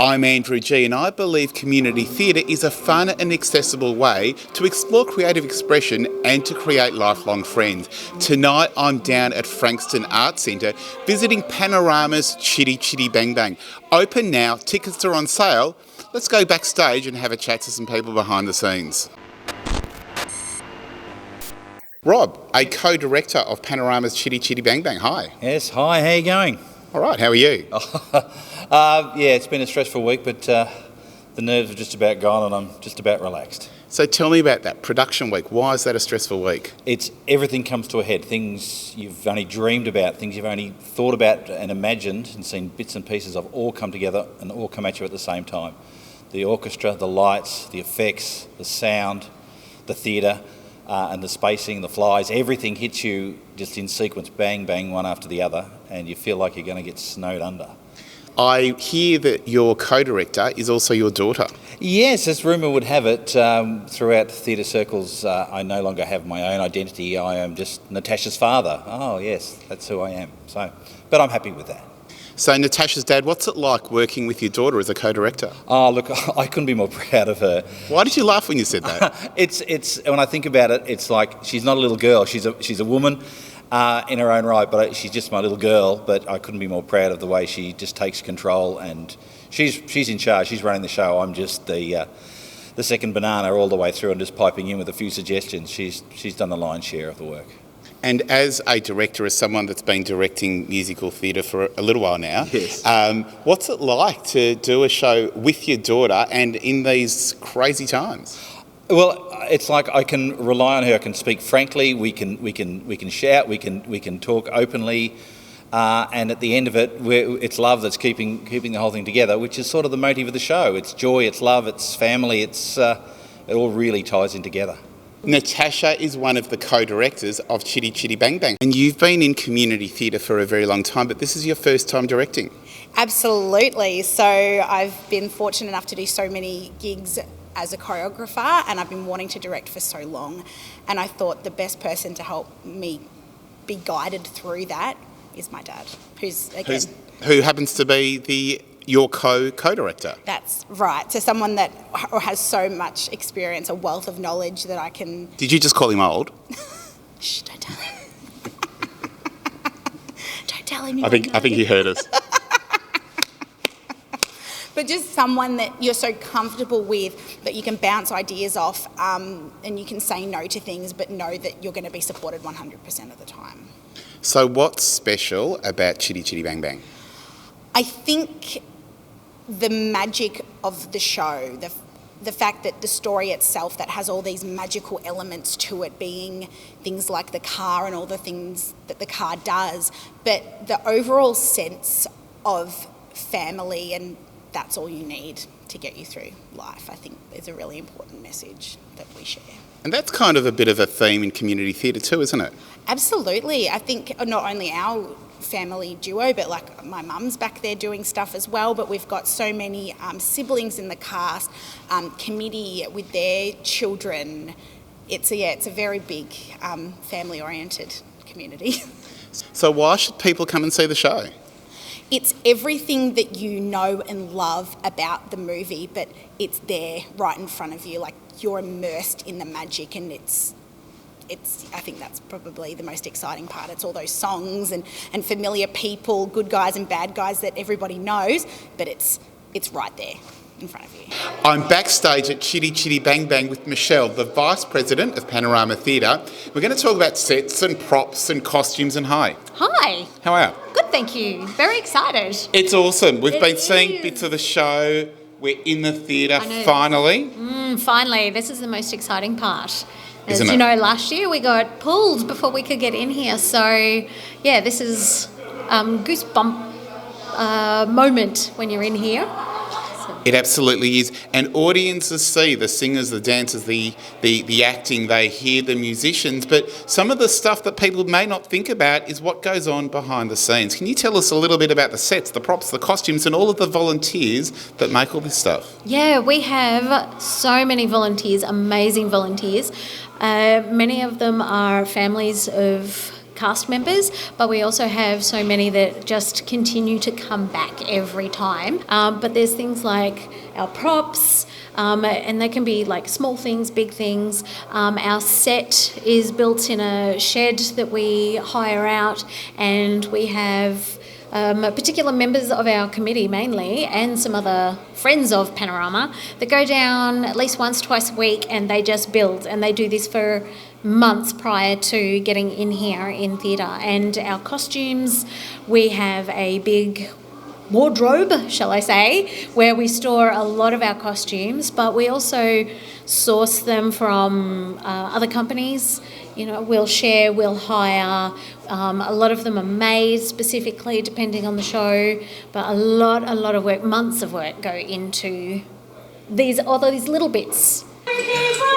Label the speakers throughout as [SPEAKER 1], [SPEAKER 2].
[SPEAKER 1] I'm Andrew G, and I believe community theatre is a fun and accessible way to explore creative expression and to create lifelong friends. Tonight I'm down at Frankston Arts Centre visiting Panorama's Chitty Chitty Bang Bang. Open now, tickets are on sale. Let's go backstage and have a chat to some people behind the scenes. Rob, a co-director of Panorama's Chitty Chitty Bang Bang. Hi.
[SPEAKER 2] Yes, hi, how you going?
[SPEAKER 1] All right, how are you?
[SPEAKER 2] Yeah, it's been a stressful week, but the nerves are just about gone and I'm just about relaxed.
[SPEAKER 1] So tell me about that production week. Why is that a stressful week?
[SPEAKER 2] It's everything comes to a head. Things you've only dreamed about, things you've only thought about and imagined and seen bits and pieces of all come together and all come at you at the same time. The orchestra, the lights, the effects, the sound, the theatre, and the spacing, the flies, everything hits you just in sequence, bang, bang, one after the other, and you feel like you're going to get snowed under.
[SPEAKER 1] I hear that your co-director is also your daughter.
[SPEAKER 2] Yes, as rumour would have it, throughout theatre circles, I no longer have my own identity. I am just Natasha's father. Oh, yes, that's who I am. But I'm happy with that.
[SPEAKER 1] So Natasha's dad, what's it like working with your daughter as a co-director?
[SPEAKER 2] Oh, look, I couldn't be more proud of her.
[SPEAKER 1] Why did you laugh when you said that?
[SPEAKER 2] It's when I think about it, it's like she's not a little girl. She's a woman in her own right, but she's just my little girl. But I couldn't be more proud of the way she just takes control, and she's in charge. She's running the show. I'm just the second banana all the way through and just piping in with a few suggestions. She's done the lion's share of the work.
[SPEAKER 1] And as a director, as someone that's been directing musical theatre for a little while now,
[SPEAKER 2] yes.
[SPEAKER 1] What's it like to do a show with your daughter and in these crazy times?
[SPEAKER 2] Well, it's like I can rely on her. I can speak frankly. We can shout. We can talk openly. And at the end of it, it's love that's keeping the whole thing together, which is sort of the motive of the show. It's joy. It's love. It's family. It all really ties in together.
[SPEAKER 1] Natasha is one of the co-directors of Chitty Chitty Bang Bang, and you've been in community theatre for a very long time, but this is your first time directing.
[SPEAKER 3] Absolutely. So I've been fortunate enough to do so many gigs as a choreographer, and I've been wanting to direct for so long, and I thought the best person to help me be guided through that is my dad,
[SPEAKER 1] who happens to be your co-director.
[SPEAKER 3] That's right. So someone that has so much experience, a wealth of knowledge that I can...
[SPEAKER 1] Did you just call him old?
[SPEAKER 3] Shh, don't tell him. Don't tell him.
[SPEAKER 1] I think he heard us.
[SPEAKER 3] But just someone that you're so comfortable with that you can bounce ideas off, and you can say no to things but know that you're going to be supported 100% of the time.
[SPEAKER 1] So what's special about Chitty Chitty Bang Bang?
[SPEAKER 3] I think the magic of the show, the fact that the story itself that has all these magical elements to it, being things like the car and all the things that the car does, but the overall sense of family, and that's all you need to get you through life, I think is a really important message that we share.
[SPEAKER 1] And that's kind of a bit of a theme in community theatre too, isn't it?
[SPEAKER 3] Absolutely. I think not only our family duo, but like my mum's back there doing stuff as well, but we've got so many siblings in the cast, committee with their children. It's a very big family oriented community.
[SPEAKER 1] So why should people come and see the show?
[SPEAKER 3] It's everything that you know and love about the movie, but it's there right in front of you, like you're immersed in the magic, and it's I think that's probably the most exciting part. It's all those songs and familiar people, good guys and bad guys that everybody knows, but it's right there in front of you.
[SPEAKER 1] I'm backstage at Chitty Chitty Bang Bang with Michelle, the Vice President of Panorama Theatre. We're going to talk about sets and props and costumes, and hi.
[SPEAKER 4] Hi.
[SPEAKER 1] How are you?
[SPEAKER 4] Good, thank you. Very excited.
[SPEAKER 1] It's awesome. We've been seeing bits of the show. We're in the theatre finally.
[SPEAKER 4] Finally, this is the most exciting part. As
[SPEAKER 1] Isn't it?
[SPEAKER 4] you know, last year we got pulled before we could get in here. So, yeah, this is goosebump moment when you're in here.
[SPEAKER 1] It absolutely is. And audiences see the singers, the dancers, the acting, they hear the musicians, but some of the stuff that people may not think about is what goes on behind the scenes. Can you tell us a little bit about the sets, the props, the costumes, and all of the volunteers that make all this stuff?
[SPEAKER 4] Yeah, we have so many volunteers, amazing volunteers. Many of them are families of cast members, but we also have so many that just continue to come back every time. But there's things like our props, and they can be like small things, big things. Our set is built in a shed that we hire out, and we have particular members of our committee mainly, and some other friends of Panorama, that go down at least once, twice a week, and they just build, and they do this for months prior to getting in here in theatre. And our costumes, we have a big wardrobe, shall I say, where we store a lot of our costumes, but we also source them from other companies. You know, we'll share, we'll hire. A lot of them are made specifically depending on the show, but a lot of work, months of work go into these little bits.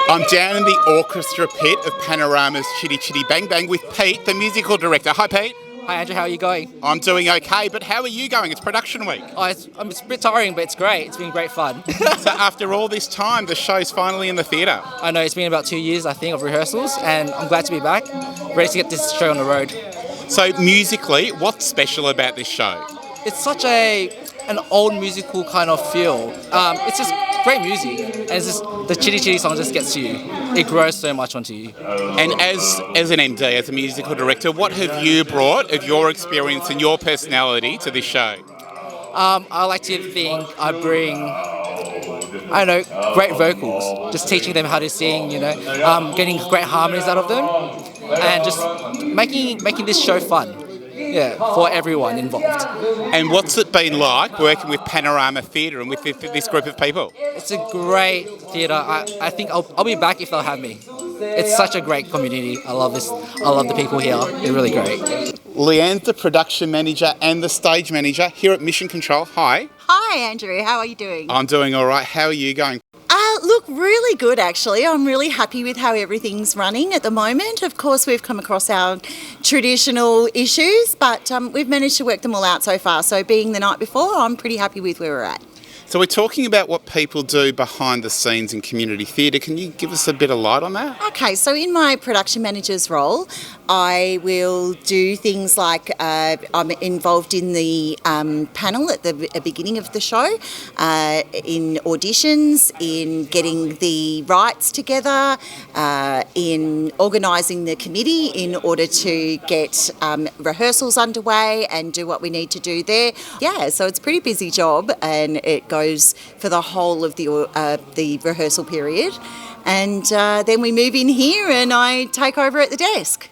[SPEAKER 1] I'm down in the orchestra pit of Panorama's Chitty Chitty Bang Bang with Pete, the musical director. Hi, Pete.
[SPEAKER 5] Hi Andrew, how are you going?
[SPEAKER 1] I'm doing okay, but how are you going? It's production week.
[SPEAKER 5] It's a bit tiring, but it's great. It's been great fun.
[SPEAKER 1] So after all this time, the show's finally in the theatre.
[SPEAKER 5] I know, it's been about 2 years, I think, of rehearsals, and I'm glad to be back, ready to get this show on the road.
[SPEAKER 1] So musically, what's special about this show?
[SPEAKER 5] It's such an old musical kind of feel. It's just great music, and it's just, the Chitty Chitty song just gets to you. It grows so much onto you.
[SPEAKER 1] And as an MD, as a musical director, what have you brought of your experience and your personality to this show?
[SPEAKER 5] I like to think I bring, I don't know, great vocals, just teaching them how to sing, you know, getting great harmonies out of them, and just making this show fun. Yeah, for everyone involved.
[SPEAKER 1] And what's it been like working with Panorama Theatre and with this group of people?
[SPEAKER 5] It's a great theatre. I think I'll be back if they'll have me. It's such a great community. I love this. I love the people here. They're really great.
[SPEAKER 1] Leanne's the production manager and the stage manager here at Mission Control. Hi.
[SPEAKER 6] Hi Andrew, how are you doing?
[SPEAKER 1] I'm doing all right. How are you going?
[SPEAKER 6] Look, really good actually. I'm really happy with how everything's running at the moment. Of course, we've come across our traditional issues, but we've managed to work them all out so far. So being the night before, I'm pretty happy with where we're at.
[SPEAKER 1] So we're talking about what people do behind the scenes in community theatre. Can you give us a bit of light on that?
[SPEAKER 6] Okay, so in my production manager's role, I will do things like I'm involved in the panel at the beginning of the show, in auditions, in getting the rights together, in organising the committee in order to get rehearsals underway and do what we need to do there. Yeah, so it's a pretty busy job, and it goes for the whole of the rehearsal period, and then we move in here and I take over at the desk.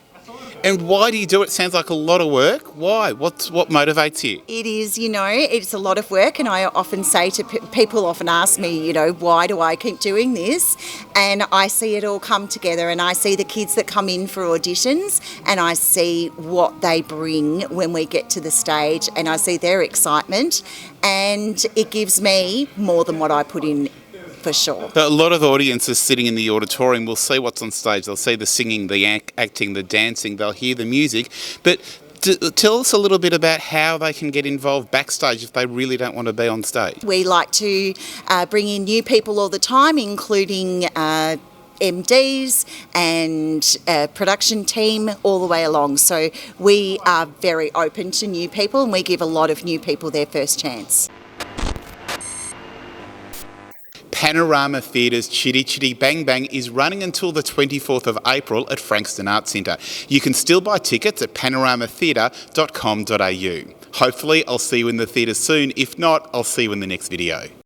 [SPEAKER 1] And why do you do it? Sounds like a lot of work. Why? What motivates you?
[SPEAKER 6] It is, you know, it's a lot of work, and I often say to people often ask me, you know, why do I keep doing this? And I see it all come together, and I see the kids that come in for auditions, and I see what they bring when we get to the stage, and I see their excitement, and it gives me more than what I put in. For sure.
[SPEAKER 1] So a lot of audiences sitting in the auditorium will see what's on stage. They'll see the singing, the acting, the dancing. They'll hear the music. But tell us a little bit about how they can get involved backstage if they really don't want to be on stage.
[SPEAKER 6] We like to bring in new people all the time, including MDs and production team all the way along. So we are very open to new people, and we give a lot of new people their first chance.
[SPEAKER 1] Panorama Theatre's Chitty Chitty Bang Bang is running until the 24th of April at Frankston Arts Centre. You can still buy tickets at panoramatheatre.com.au. Hopefully I'll see you in the theatre soon. If not, I'll see you in the next video.